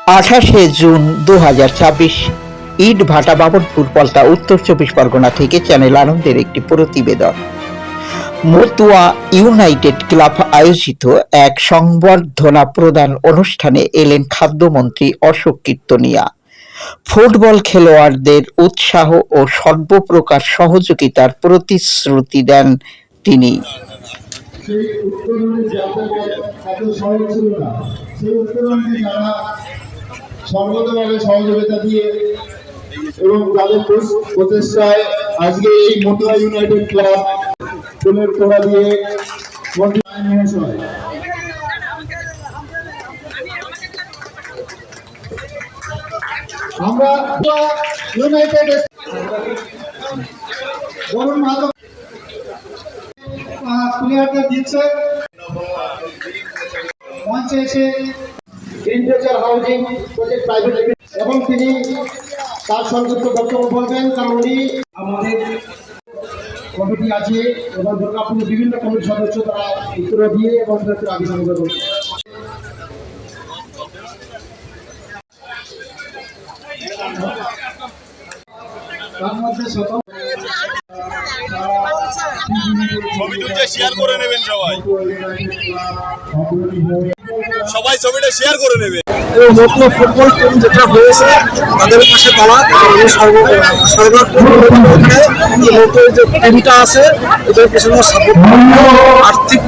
28 June 2026 ইট ভাটা বাবনপুর পলতা উত্তর 24 পরগনা থেকে চ্যানেল আনন্দের একটি প্রতিবেদন। মতুয়া ইউনাইটেড ক্লাব আয়োজিত এক সংবর্ধনা প্রদান অনুষ্ঠানে এলেন খাদ্যমন্ত্রী অশোক কীর্তনিয়া। ফুটবল খেলোয়াড়দের উৎসাহ ও সর্বপ্রকার সহযোগিতার প্রতিশ্রুতি দেন তিনি। সর্বতভাবে সহযোগিতা দিয়ে এবং তাদের প্রচেষ্টায় আজকে এই মতুয়া ইউনাইটেড ক্লাব ফুলের তোড়া দিয়ে আমরা ইউনাইটেড বরুণ মাধব প্লেয়ারদের দিচ্ছে মঞ্চে এসে interior housing project private limited এবং তিনি তার সংযুক্ত বক্তব্য বলবেন, কারণ উনি আমাদের কমিটি আছে এবং দুর্গাপুর বিভিন্ন কমিটির সদস্য তারা উত্তর দিয়ে এবং আলোচনা করবেন। তার মধ্যে ছবিটা শেয়ার করে নেবেন, সবাই ছবিটা শেয়ার করে নেবে। নতুন ফুটবল টিম যেটা হয়েছে তাদের পাশে তারা সর্বাত্মক নতুন যে টিমটা আছে এদের পেছনে সাপোর্ট আর্থিক